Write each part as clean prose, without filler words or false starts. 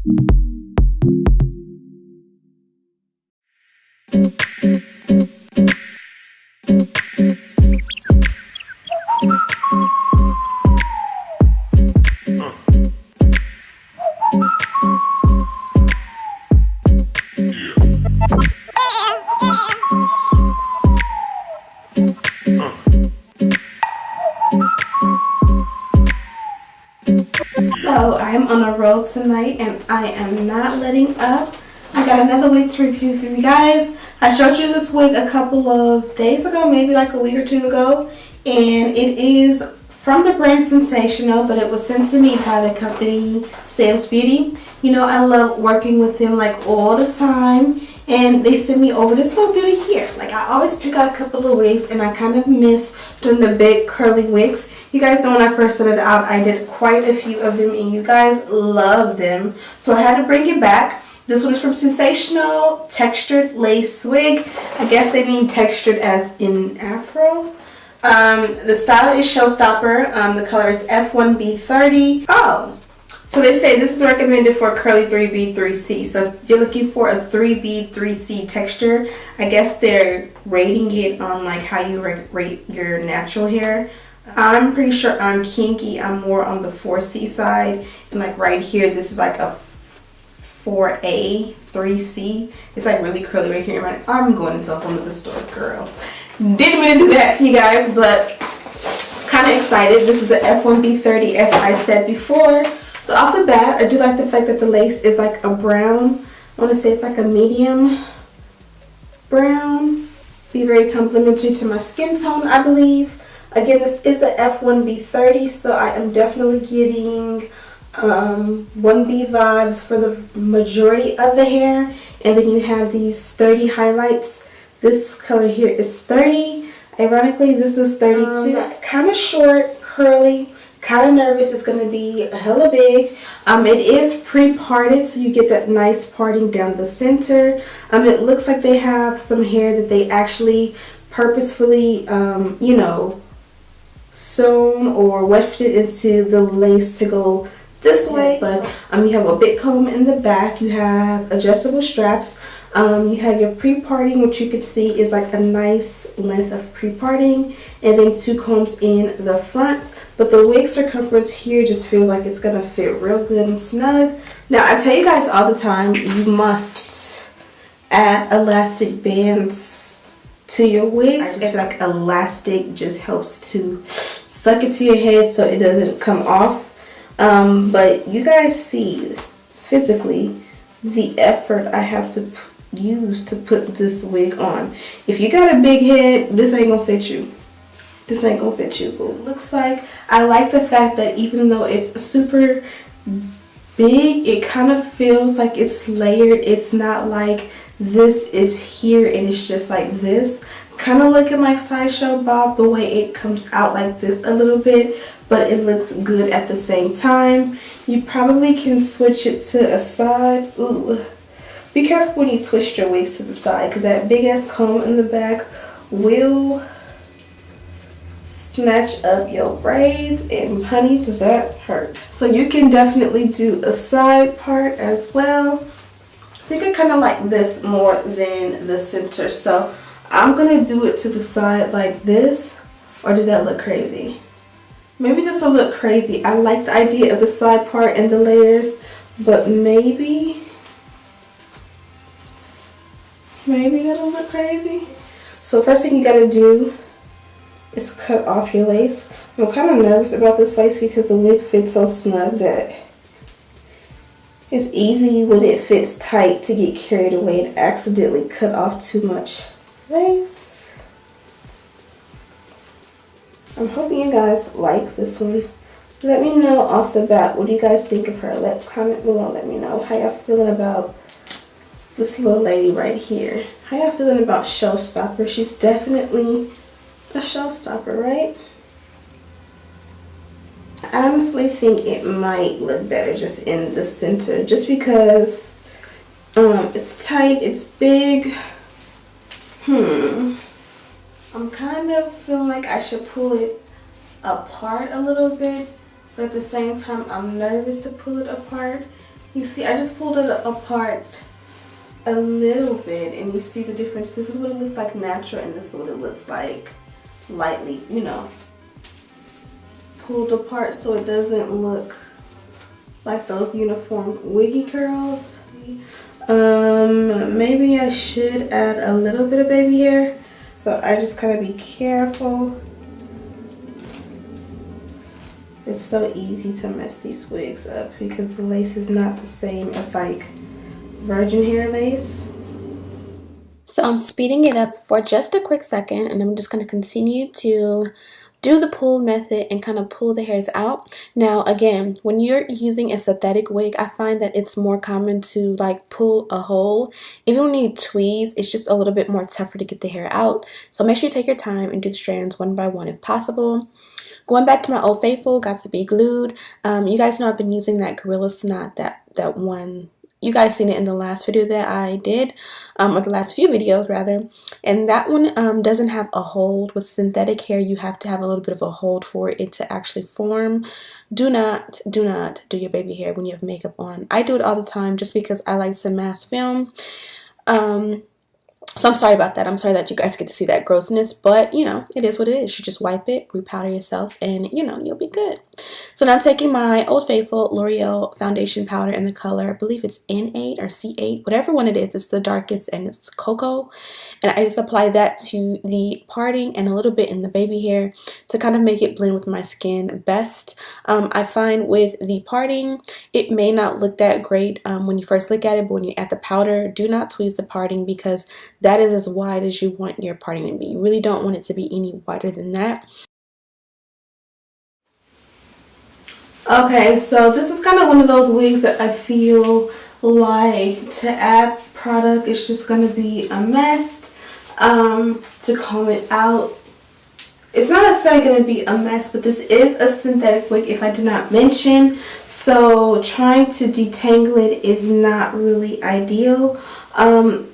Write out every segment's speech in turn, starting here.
So I am on a roll tonight and I am not letting up. I got another wig to review for you guys. I showed you this wig a couple of days ago, maybe like a week or two ago, and it is from the brand Sensationnel, but it was sent to me by the company SamsBeauty. You know, I love working with them like all the time, and they sent me over this little beauty here. Like, I always pick out a couple of wigs, and I kind of miss doing the big curly wigs. You guys know when I first started out, I did quite a few of them, and you guys love them, so I had to bring it back. This one is from Sensationnel Textured Lace Wig. I guess they mean textured as in afro. The style is Showstopper. The color is F1B30. Oh, so they say this is recommended for curly 3B, 3C. So if you're looking for a 3B, 3C texture, I guess they're rating it on like how you rate your natural hair. I'm pretty sure I'm kinky. I'm more on the 4C side. And like right here, this is like a 4A, 3C. It's like really curly right here. I'm going into a whole nother store, girl. Didn't mean to do that to you guys, but kind of excited. This is the F1B30, as I said before. So off the bat, I do like the fact that the lace is like a brown. I want to say it's like a medium brown. Be very complimentary to my skin tone, I believe. Again, this is the F1B30, so I am definitely getting 1B vibes for the majority of the hair. And then you have these 30 highlights. This color here is 30. Ironically, this is 32. Kind of short, curly, kind of nervous. It's going to be hella big. It is pre-parted, so you get that nice parting down the center. It looks like they have some hair that they actually purposefully, you know, sewn or wefted into the lace to go this way. But you have a big comb in the back. You have adjustable straps. You have your pre-parting, which you can see is like a nice length of pre-parting, and then 2 combs in the front. But the wig circumference here just feels like it's gonna fit real good and snug. Now, I tell you guys all the time, you must add elastic bands to your wigs. I just feel like elastic just helps to suck it to your head so it doesn't come off. But you guys see physically the effort I have to use to put this wig on. If you got a big head, this ain't gonna fit you. This ain't gonna fit you. But it looks like, I like the fact that even though it's super big, it kind of feels like it's layered. It's not like this is here and it's just like this. Kind of looking like Sideshow Bob, the way it comes out like this a little bit, but it looks good at the same time. You probably can switch it to a side. Ooh. Be careful when you twist your wigs to the side, because that big ass comb in the back will snatch up your braids, and honey, does that hurt. So you can definitely do a side part as well. I think I kind of like this more than the center, so I'm gonna do it to the side like this. Or does that look crazy? Maybe this will look crazy. I like the idea of the side part and the layers, but maybe that'll look crazy. So first thing you gotta do is cut off your lace. I'm kind of nervous about this lace because the wig fits so snug that it's easy when it fits tight to get carried away and accidentally cut off too much lace. I'm hoping you guys like this one. Let me know off the bat, what do you guys think of her? Comment below, let me know how y'all feeling about this little lady right here. How y'all feeling about Showstopper? She's definitely a showstopper, right? I honestly think it might look better just in the center, just because it's tight, it's big. I'm kind of feeling like I should pull it apart a little bit, but at the same time I'm nervous to pull it apart. You see, I just pulled it apart a little bit and you see the difference. This is what it looks like natural and this is what it looks like lightly, you know, pulled apart so it doesn't look like those uniform wiggy curls. Maybe I should add a little bit of baby hair. So I just kind of be careful. It's so easy to mess these wigs up because the lace is not the same as like virgin hair lace. So I'm speeding it up for just a quick second and I'm just going to continue to do the pull method and kind of pull the hairs out. Now again, when you're using a synthetic wig, I find that it's more common to like pull a hole. Even when you tweeze, it's just a little bit more tougher to get the hair out. So make sure you take your time and do the strands one by one if possible. Going back to my Old Faithful, Got to Be Glued. You guys know I've been using that Gorilla Snot, that one. You guys seen it in the last video that I did, or the last few videos rather. And that one doesn't have a hold. With synthetic hair, you have to have a little bit of a hold for it to actually form. Do not do your baby hair when you have makeup on. I do it all the time just because I like to mask film. So I'm sorry about that. I'm sorry that you guys get to see that grossness, but you know, it is what it is. You just wipe it, repowder yourself, and you know, you'll be good. So now I'm taking my Old Faithful L'Oreal foundation powder in the color, I believe it's N8 or C8, whatever one it is. It's the darkest and it's cocoa. And I just apply that to the parting and a little bit in the baby hair to kind of make it blend with my skin best. I find with the parting, it may not look that great when you first look at it, but when you add the powder, do not tweeze the parting because that is as wide as you want your parting to be. You really don't want it to be any wider than that. Okay, so this is kind of one of those wigs that I feel like to add product, it's just going to be a mess. To comb it out, it's not necessarily going to be a mess, but this is a synthetic wig if I did not mention. So trying to detangle it is not really ideal.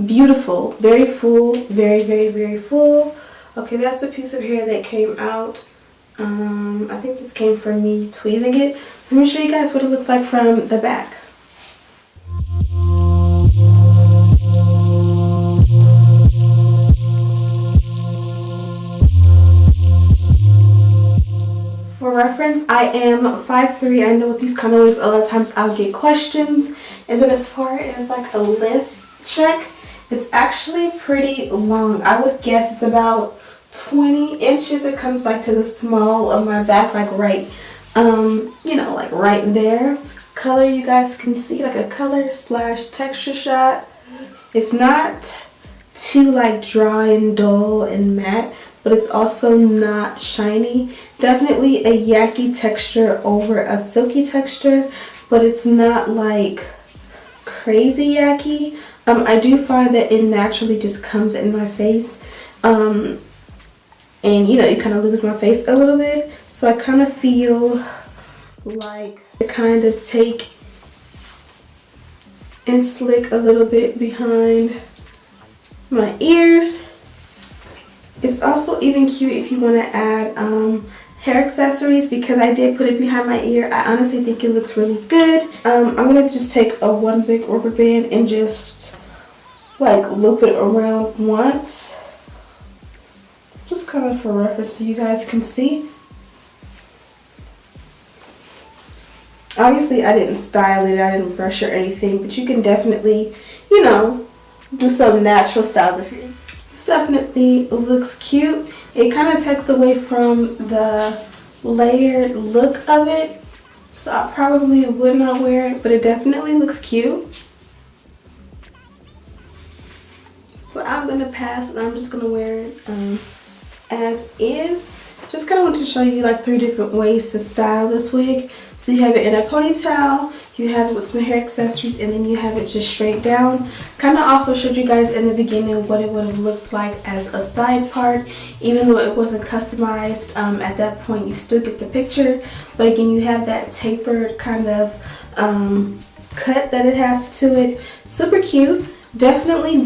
Beautiful, very full, very full. Okay, that's a piece of hair that came out. I think this came from me tweezing it. Let me show you guys what it looks like from the back. For reference, I am 5'3". I know with these kind of wigs, a lot of times I'll get questions. And then as far as like a length check, it's actually pretty long. I would guess it's about 20 inches. It comes like to the small of my back, like right, you know, like right there. Color, you guys can see like a color slash texture shot. It's not too like dry and dull and matte, but it's also not shiny. Definitely a yucky texture over a silky texture, but it's not like crazy yucky. I do find that it naturally just comes in my face, and you know, you kind of lose my face a little bit, so I kind of feel like to kind of take and slick a little bit behind my ears. It's also even cute if you want to add hair accessories, because I did put it behind my ear. I honestly think it looks really good. I'm gonna just take one big rubber band and just like loop it around once, just kind of for reference so you guys can see. Obviously I didn't style it, I didn't brush or anything, but you can definitely, you know, do some natural styles if you. This definitely looks cute. It kind of takes away from the layered look of it, so I probably would not wear it, but it definitely looks cute. But I'm gonna pass and I'm just gonna wear it as is. Just kind of want to show you like 3 different ways to style this wig. So you have it in a ponytail, you have it with some hair accessories, and then you have it just straight down. Kind of also showed you guys in the beginning what it would have looked like as a side part. Even though it wasn't customized, at that point you still get the picture. But again, you have that tapered kind of cut that it has to it. Super cute. Definitely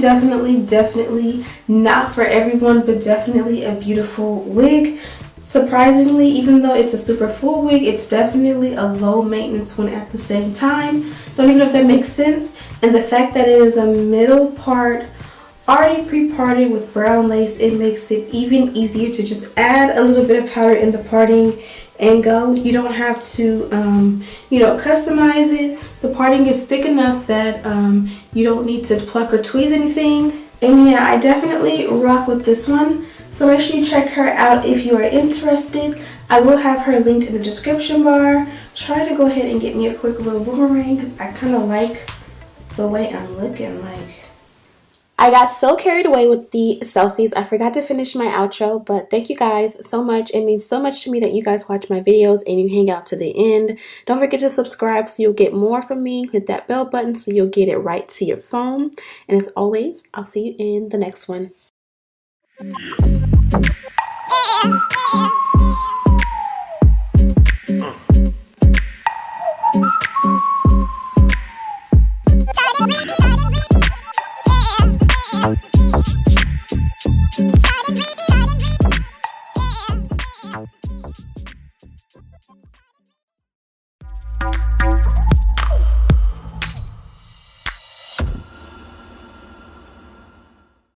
not for everyone, but definitely a beautiful wig. Surprisingly, even though it's a super full wig, it's definitely a low maintenance one at the same time. Don't even know if that makes sense. And the fact that it is a middle part already pre-parted with brown lace, it makes it even easier to just add a little bit of powder in the parting and go. You don't have to customize it. The parting is thick enough that you don't need to pluck or tweeze anything. And yeah, I definitely rock with this one, so make sure you check her out if you are interested. I will have her linked in the description bar. Try to go ahead and get me a quick little boomerang because I kind of like the way I'm looking. Like, I got so carried away with the selfies, I forgot to finish my outro, but thank you guys so much. It means so much to me that you guys watch my videos and you hang out to the end. Don't forget to subscribe so you'll get more from me. Hit that bell button so you'll get it right to your phone. And as always, I'll see you in the next one.